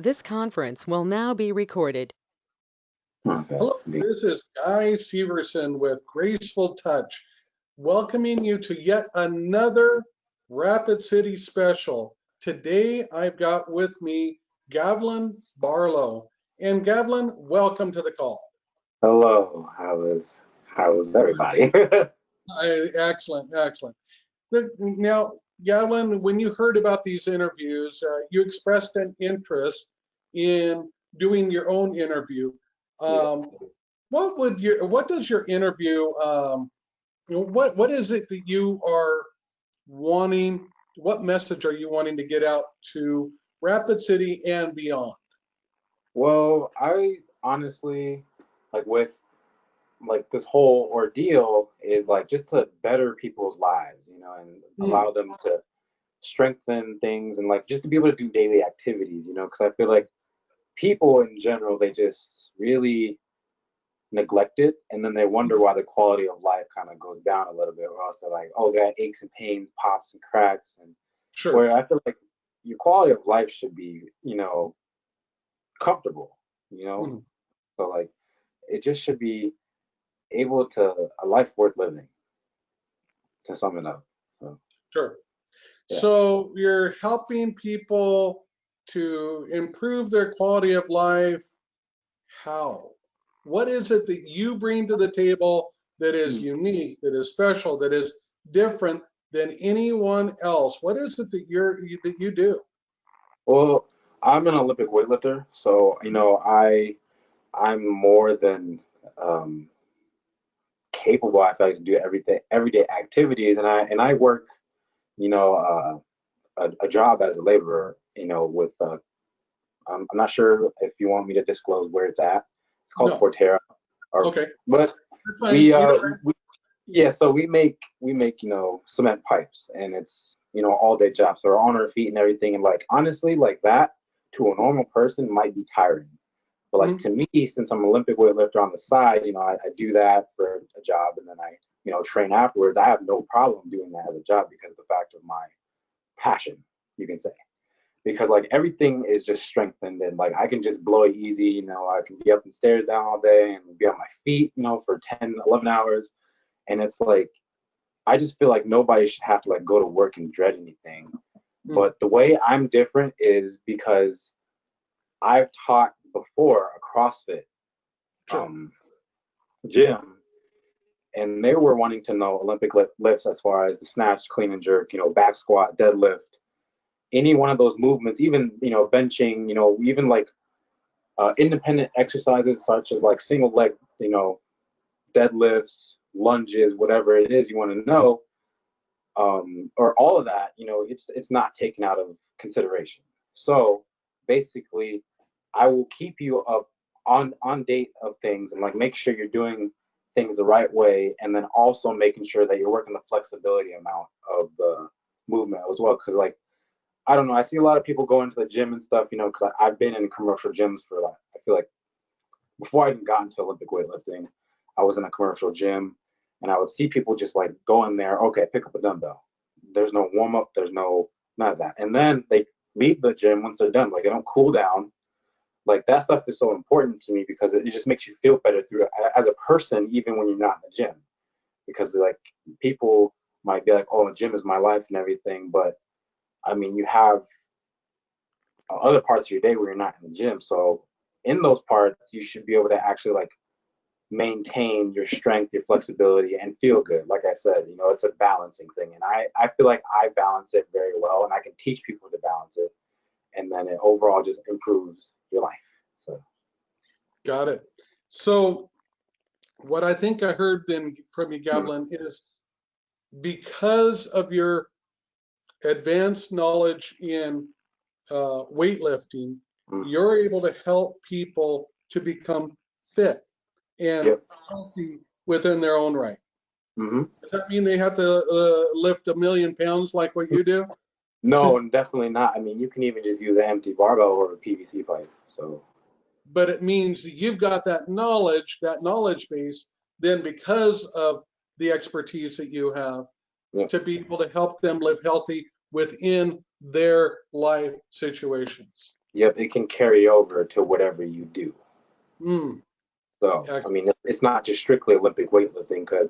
This conference will now be recorded. Okay. Hello, this is Guy Severson with Graceful Touch, welcoming you to yet another Rapid City special. Today I've got with me Gavlin Barlow. And Gavlin, welcome to the call. Hello. How's everybody? Excellent, excellent. Now, Gavlin, when you heard about these interviews, you expressed an interest in doing your own interview. What does your interview, what is it that you are wanting, what message are you wanting to get out to Rapid City and beyond? Well, I honestly, with this whole ordeal is just to better people's lives, and allow them to strengthen things and just to be able to do daily activities, because I feel like people in general, they just really neglect it, and then they wonder why the quality of life kind of goes down a little bit, or else they're like, oh, they got aches and pains, pops and cracks, and Sure. where I feel like your quality of life should be, comfortable, so it just should be able to a life worth living, to sum it up. So, Sure. yeah. So you're helping people to improve their quality of life. How? What is it that you bring to the table that is unique, that is special, that is different than anyone else? What is it that you do? Well, I'm an Olympic weightlifter, so I'm more than capable. I feel like to do everyday activities, and I work, a job as a laborer, with I'm not sure if you want me to disclose where it's at. It's called No. Forterra. Okay. But That's fine. yeah, so we make cement pipes, and it's all day jobs. So we're on our feet and everything, and honestly, that to a normal person might be tiring. But to me, since I'm an Olympic weightlifter on the side, I do that for a job, and then I train afterwards. I have no problem doing that as a job because of the fact of my passion, you can say. Because everything is just strengthened, and I can just blow it easy. I can be up and stairs down all day and be on my feet, for 10, 11 hours. And it's I just feel like nobody should have to go to work and dread anything. But the way I'm different is because I've taught before a CrossFit gym, and they were wanting to know Olympic lifts as far as the snatch, clean and jerk, back squat, deadlift, any one of those movements, even benching, even independent exercises such as single leg, deadlifts, lunges, whatever it is you want to know, or all of that, it's not taken out of consideration. So basically, I will keep you up on date of things, and make sure you're doing things the right way, and then also making sure that you're working the flexibility amount of the movement as well. Because I don't know, I see a lot of people go into the gym and stuff, because I've been in commercial gyms for I feel like before I even got into Olympic weightlifting, I was in a commercial gym, and I would see people just go in there, okay, pick up a dumbbell. There's no warm up, there's none of that. And then they leave the gym once they're done, they don't cool down. That stuff is so important to me because it just makes you feel better through it as a person, even when you're not in the gym. Because people might be like, oh, the gym is my life and everything, but I mean, you have other parts of your day where you're not in the gym. So in those parts, you should be able to actually maintain your strength, your flexibility, and feel good. Like I said, it's a balancing thing. And I feel like I balance it very well, and I can teach people to balance it. And then it overall just improves your life. So. Got it. So what I think I heard then from you, Gavlin, is because of your advanced knowledge in weightlifting, you're able to help people to become fit and healthy within their own right. Does that mean they have to lift 1,000,000 pounds like what you do? No, definitely not. I mean, you can even just use an empty barbell or a PVC pipe. So. But it means that you've got that knowledge base, then because of the expertise that you have, to be able to help them live healthy within their life situations. Yep, it can carry over to whatever you do. Mm. So, Yeah, I mean, it's not just strictly Olympic weightlifting, because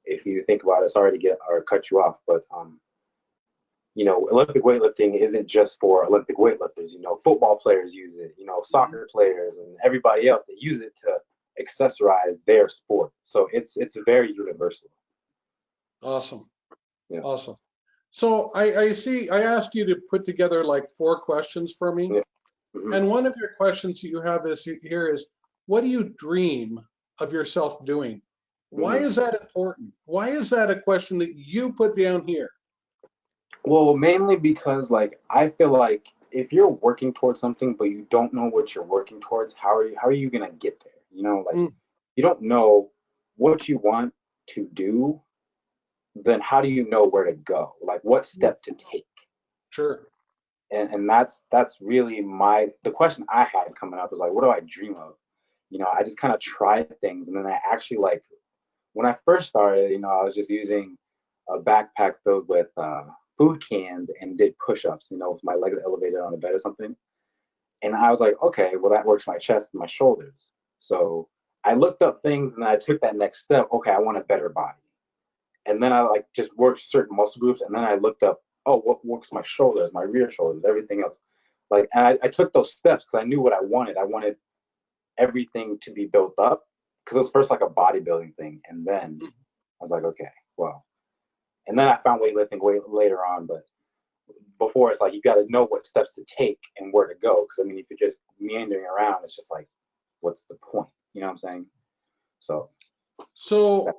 if you think about it, sorry to get or cut you off, but Olympic weightlifting isn't just for Olympic weightlifters. Football players use it, mhm. soccer players and everybody else, they use it to accessorize their sport. So it's very universal. Awesome. Yeah. Awesome. So I see, I asked you to put together like 4 questions for me. Yeah. Hmm. And one of your questions that you have here is, what do you dream of yourself doing? Why Hmm. is that important? Why is that a question that you put down here? Well, mainly because like I feel like if you're working towards something but you don't know what you're working towards, how are you gonna get there? Like Mm, you don't know what you want to do, then how do you know where to go? Like what mm, step to take? sure. And that's really the question I had coming up was like, what do I dream of? I just kind of tried things, and then I actually like when I first started, I was just using a backpack filled with food cans and did push-ups, with my legs elevated on the bed or something. And I was like, okay, well that works my chest and my shoulders. So I looked up things and I took that next step. Okay, I want a better body. And then I like just worked certain muscle groups, and then I looked up, oh, what works my shoulders, my rear shoulders, everything else. Like, and I took those steps because I knew what I wanted. I wanted everything to be built up because it was first like a bodybuilding thing, and then Mm. I was like, okay, well, and then I found weightlifting way later on, but before it's like you got to know what steps to take and where to go. Because I mean, if you're just meandering around, it's just like, what's the point? You know what I'm saying? So, that, So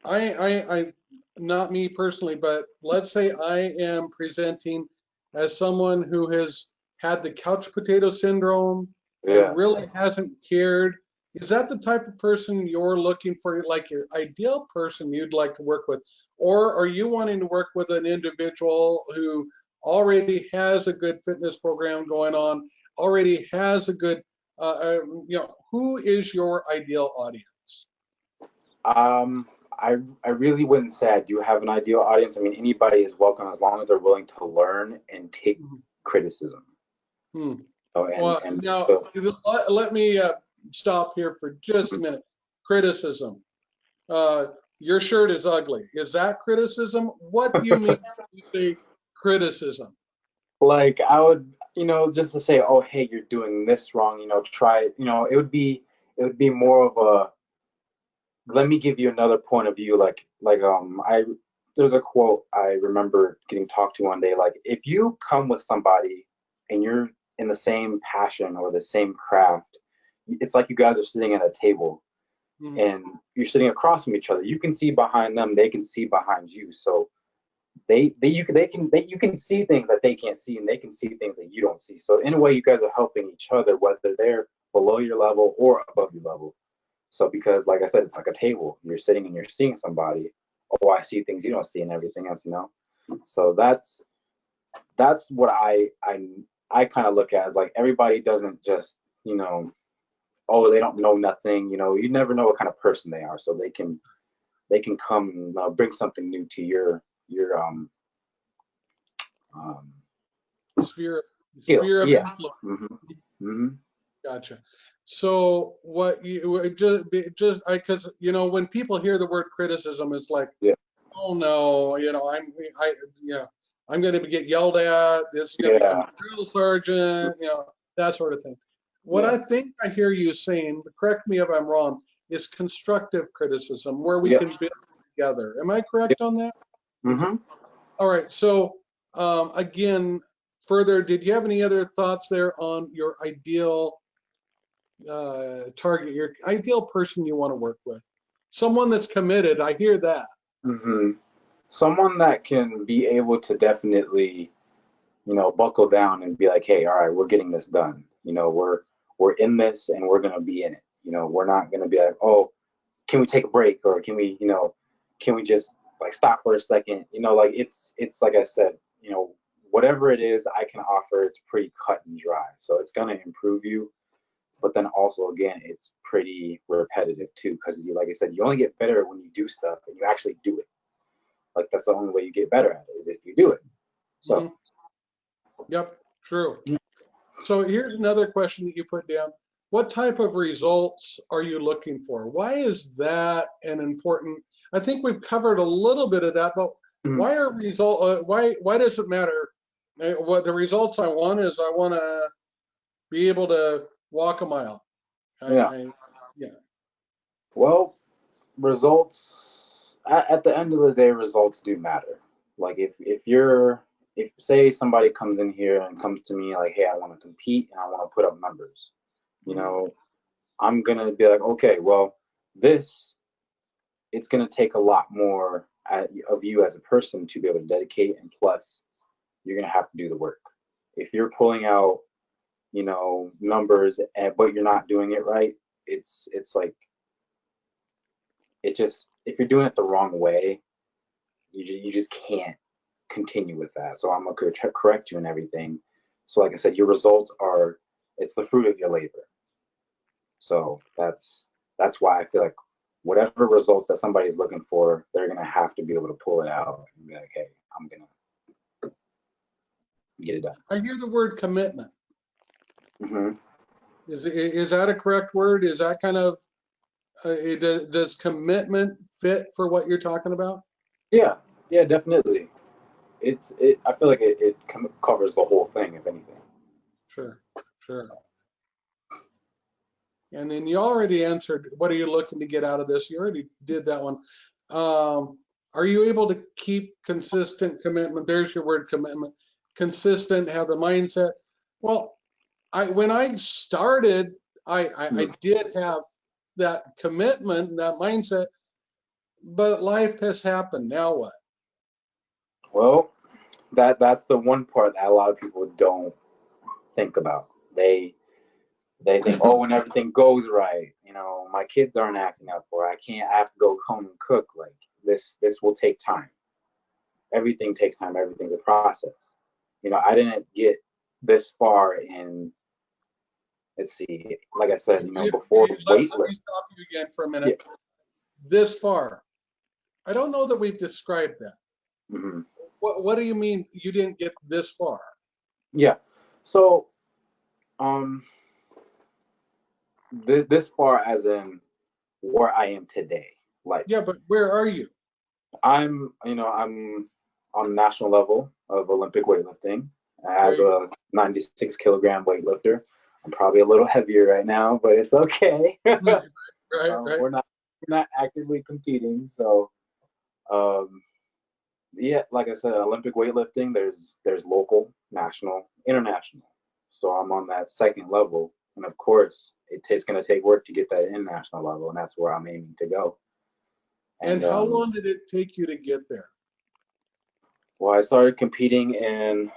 I, not me personally, but let's say I am presenting as someone who has had the couch potato syndrome and yeah. really hasn't cared. Is that the type of person you're looking for, like your ideal person you'd like to work with? Or are you wanting to work with an individual who already has a good fitness program going on, already has a good, who is your ideal audience? I really wouldn't say I do have an ideal audience. I mean, anybody is welcome as long as they're willing to learn and take criticism. Hmm. Oh, and Well, and now so, let me stop here for just a minute. Criticism. Uh, your shirt is ugly. Is that criticism? What do you mean when you say criticism? like I would, just to say, oh, hey, you're doing this wrong. Try it. It would be more of a let me give you another point of view. I there's a quote I remember getting talked to one day. Like if you come with somebody and you're in the same passion or the same craft, it's like you guys are sitting at a table Mhm. and you're sitting across from each other. You can see behind them, they can see behind you. So you can see things that they can't see, and they can see things that you don't see. So in a way, you guys are helping each other, whether they're below your level or above your level. So because, like I said, it's like a table. You're sitting and you're seeing somebody. Oh, I see things you don't see, and everything else. So that's what I kind of look at as like everybody doesn't just oh, they don't know nothing. You never know what kind of person they are, so they can come and bring something new to your Sphere, skills. sphere of Yeah. influence. Hmm. Hmm. Gotcha. So what you just I because when people hear the word criticism, it's like, Yeah. oh no, I'm going to get yelled at. This is going to become a Yeah. drill sergeant, that sort of thing. What Yeah. I think I hear you saying, correct me if I'm wrong, is constructive criticism where we Yep. can build together. Am I Yep. correct on that? Okay. Hmm. All right. So again, further, did you have any other thoughts there on your ideal target, your ideal person you want to work with? Someone that's committed. I hear that. Hmm. Someone that can be able to definitely buckle down and be like, hey, all right, we're getting this done. We're in this and we're gonna be in it. We're not gonna be like, oh, can we take a break or can we just like stop for a second? Like it's like I said, whatever it is I can offer, it's pretty cut and dry. So it's gonna improve you, but then also again, it's pretty repetitive too, because you like I said, you only get better when you do stuff and you actually do it. Like that's the only way you get better at it is if you do it. So Mhm. Yep, true. So here's another question that you put down. What type of results are you looking for? Why is that an important? I think we've covered a little bit of that, but Mhm. why are why does it matter? What the results I want is I want to be able to walk a mile. Yeah. Yeah. Well, results at the end of the day, results do matter. Like if say somebody comes in here and comes to me like, hey, I want to compete and I want to put up numbers, you Mhm. know, I'm gonna be like, okay, well, this it's gonna take a lot more of you as a person to be able to dedicate, and plus, you're gonna have to do the work. If you're pulling out, numbers, but you're not doing it right, it's like it just if you're doing it the wrong way, you just can't continue with that. So I'm gonna correct you and everything. So like I said, your results are it's the fruit of your labor. So that's why I feel like whatever results that somebody's looking for, they're gonna have to be able to pull it out and be like, hey, I'm gonna get it done. I hear the word commitment. Hmm. Is that a correct word? Is that kind of does commitment fit for what you're talking about? Yeah, yeah, definitely. I feel like it covers the whole thing, if anything. Sure, sure. And then you already answered, what are you looking to get out of this? You already did that one. Are you able to keep consistent commitment? There's your word, commitment. Consistent, have the mindset. Well, when I started, I Mm. did have that commitment and that mindset, but life has happened. Now what? Well, that's the one part that a lot of people don't think about. They think, oh, when everything goes right, my kids aren't acting up, or I have to go home and cook. Like this will take time. Everything takes time. Everything's a process. I didn't get this far in, let's see, like I said, before Let weightlifting. me stop you again for a Yeah. minute. This far. I don't know that we've described that. Hmm. What do you mean you didn't get this far? Yeah. So, um, this far as in where I am today. Like Yeah, but where are you? I'm on the national level of Olympic weightlifting There as you go. a 96-kilogram weightlifter. I'm probably a little heavier right now, but it's okay. Right, right, right. We're not actively competing, so um, yeah, like I said, Olympic weightlifting. There's local, national, international. So I'm on that second level, and of course, it's going to take work to get that international level, and that's where I'm aiming to go. And And how long did it take you to get there? well, I started competing in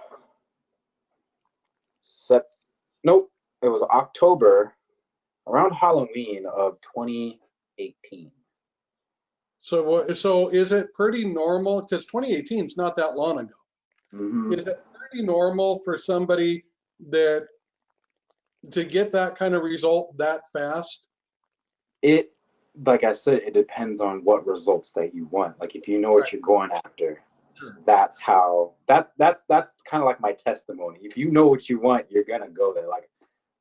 Sep. Nope, it was October around Halloween of 2018. So is it pretty normal? Because 2018 is not that long ago. Hmm. Is it pretty normal for somebody that to get that kind of result that fast? It, like I said, it depends on what results that you want. Like if you know what Right, you're going after, sure. that's kind of like my testimony. If you know what you want, you're gonna go there. Like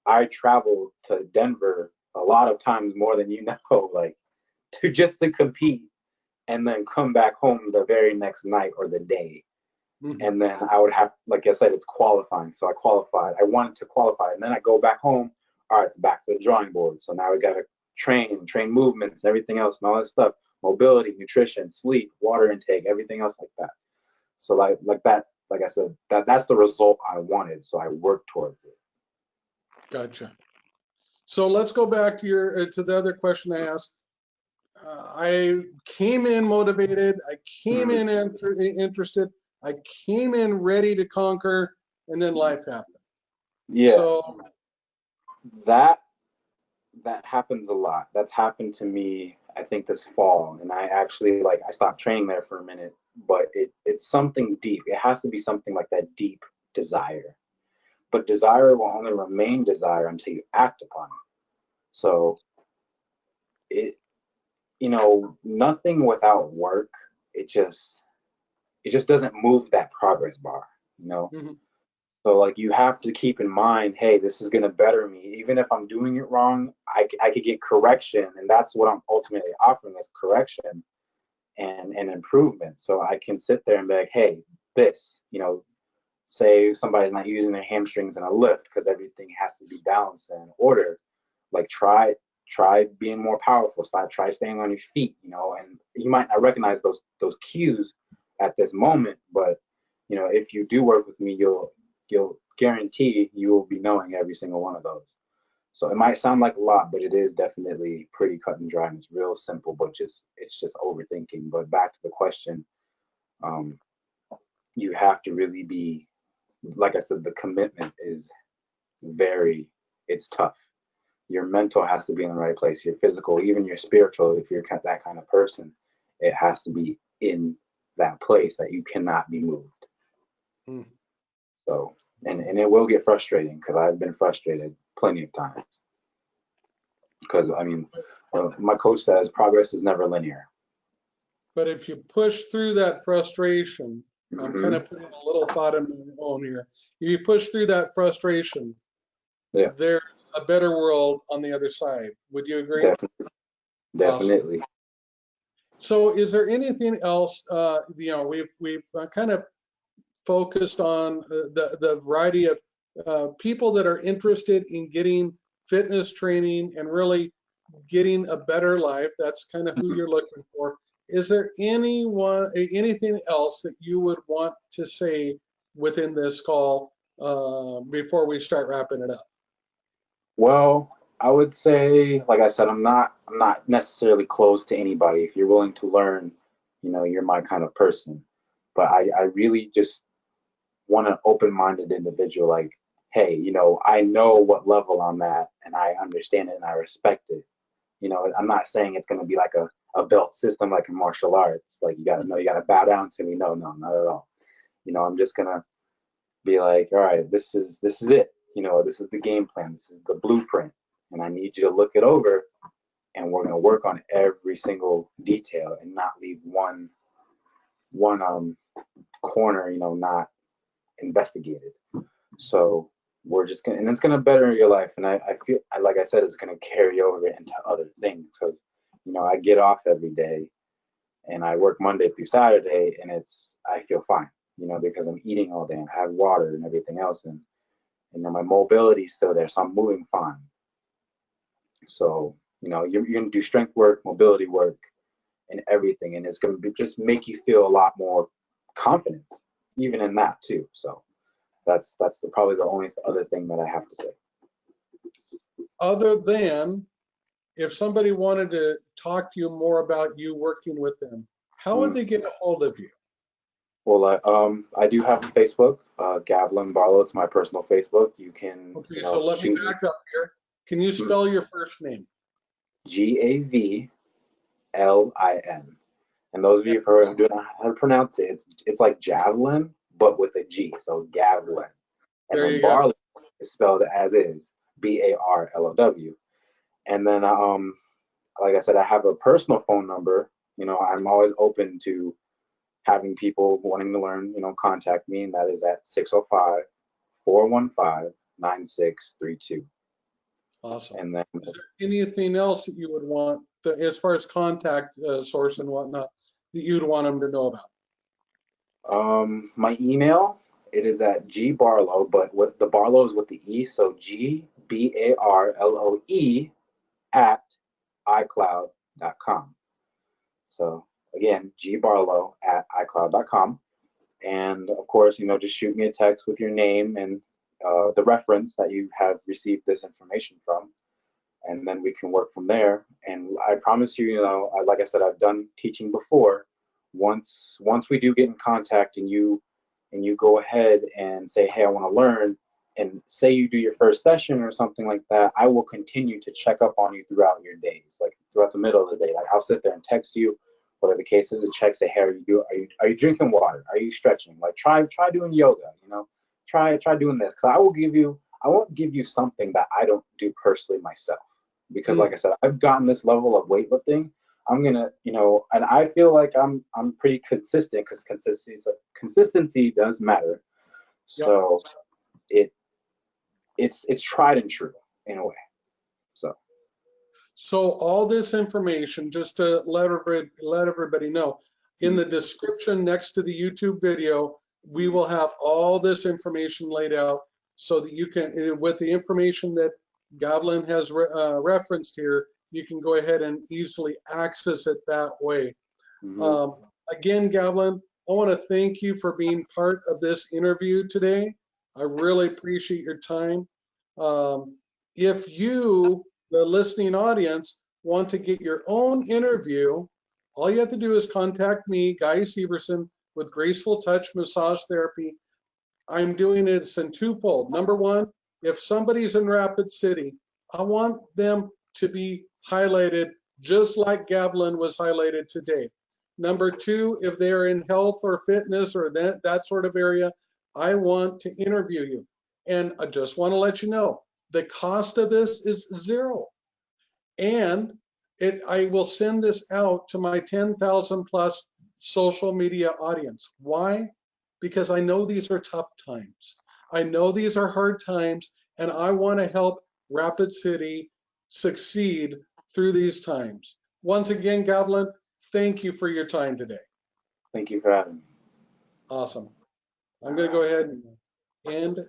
I traveled to Denver a lot of times more than you know, like to compete and then come back home the very next night or the day. Hmm. And then I would have, like I said, it's qualifying. So I qualified. I wanted to qualify, and then I go back home. All right, it's back to the drawing board. So now we got to train movements, everything else, and all that stuff, mobility, nutrition, sleep, water intake, everything else like that. So like that, like I said, that's the result I wanted. So I worked towards it. Gotcha. So let's go back to your to the other question I asked. I came in motivated. I came Mhm. in interested. I came in ready to conquer, and then life happened. Yeah, So that that happens a lot. That's happened to me, I think, this fall. And I actually I stopped training there for a minute, but it's something deep. It has to be something like that deep desire. But desire will only remain desire until you act upon it. So it nothing without work, it just doesn't move that progress bar, you know? mhm. So like you have to keep in mind, hey, this is gonna better me. Even if I'm doing it wrong, I could get correction, and that's what I'm ultimately offering is correction and improvement. So I can sit there and be like, hey, this, say somebody's not using their hamstrings in a lift because everything has to be balanced and in order. Like try being more powerful. Try staying on your feet, and you might not recognize those cues at this moment, but if you do work with me, you'll guarantee you will be knowing every single one of those. So it might sound like a lot, but it is definitely pretty cut and dry, and it's real simple, but it's just overthinking. But back to the question, um, you have to really be, like I said, the commitment is it's tough. Your mental has to be in the right place, your physical, even your spiritual, if you're that kind of person, it has to be in that place that you cannot be moved. Mm. So, and it will get frustrating because I've been frustrated plenty of times. Because, I mean, my coach says progress is never linear. But if you push through that frustration, I'm Mhm. kind of putting a little thought in my own here. If you push through that frustration, Yeah, there's a better world on the other side. Would you agree? definitely. Awesome. Definitely. So is there anything else, we've kind of focused on the variety of people that are interested in getting fitness training and really getting a better life. That's kind of who Mhm. you're looking for. Is there anything else that you would want to say within this call before we start wrapping it up? Well, I would say, like I said, I'm not necessarily close to anybody. If you're willing to learn, you're my kind of person. But I really just want an open-minded individual. Like, hey, I know what level I'm at, and I understand it, and I respect it. I'm not saying it's going to be like a belt system like in martial arts. Like you got to know, you got to bow down to me. No, no, not at all. I'm just gonna be like, all right, this is it. This is the game plan. This is the blueprint, and I need you to look it over, and we're gonna work on every single detail and not leave one corner, not investigated. So we're just gonna, and it's gonna better your life. And I feel, like I said, it's gonna carry over into other things because, I get off every day and I work Monday through Saturday, and I feel fine, because I'm eating all day and have water and everything else, and my mobility is still there, so I'm moving fine. So you're gonna do strength work, mobility work, and everything, and it's gonna just make you feel a lot more confidence, even in that too. So that's probably the only other thing that I have to say. Other than if somebody wanted to talk to you more about you working with them, how would Mm. they get a hold of you? Well, I do have a Facebook, Gavlin Barlow. It's my personal Facebook. You can, Okay, so let me shoot me. back up here. Can you Mm. spell your first name? Gavlin. And those of Yeah, you who don't know how to pronounce it, it's like javelin, but with a G. So Gavlin. And there then you go. Barlow is spelled as is, Barlow. And then, like I said, I have a personal phone number. I'm always open to having people wanting to learn, contact me, and that is at 605-415-9632. Awesome. And then Is there anything else that you would want, as far as contact source and whatnot, that you'd want them to know about? my email, it is at gbarlow, but with the Barlow is with the E, so GBARLOE at iCloud.com. So again, gbarlow at iCloud.com. And of course, just shoot me a text with your name and the reference that you have received this information from, and then we can work from there. And I promise you, like I said, I've done teaching before. Once we do get in contact and you go ahead and say, hey, I want to learn, and say you do your first session or something like that, I will continue to check up on you throughout your days, like throughout the middle of the day. Like I'll sit there and text you, whatever the case is, and check, say, hey, are you drinking water? Are you stretching? Like try doing yoga, try doing this. Because I won't give you something that I don't do personally myself. Because like I said, I've gotten this level of weightlifting. I'm gonna, and I feel like I'm pretty consistent because consistency does matter. Yep. So it's tried and true in a way. So all this information, just to let everybody know, in the description next to the YouTube video, we will have all this information laid out so that you can, with the information that Gavlin has referenced here, you can go ahead and easily access it that way. Again, Gavlin, I want to thank you for being part of this interview today. I really appreciate your time. If you, the listening audience, want to get your own interview, all you have to do is contact me, Guy Severson, with Graceful Touch Massage Therapy. I'm doing it in twofold. Number one, if somebody's in Rapid City, I want them to be highlighted just like Gavlin was highlighted today. Number two, if they're in health or fitness or that sort of area, I want to interview you. And I just want to let you know, the cost of this is zero. And I will send this out to my 10,000 plus social media audience. Why? Because I know these are tough times. I know these are hard times, and I want to help Rapid City succeed through these times. Once again, Gavlin, thank you for your time today. Thank you for having me. Awesome. I'm going to go ahead and end.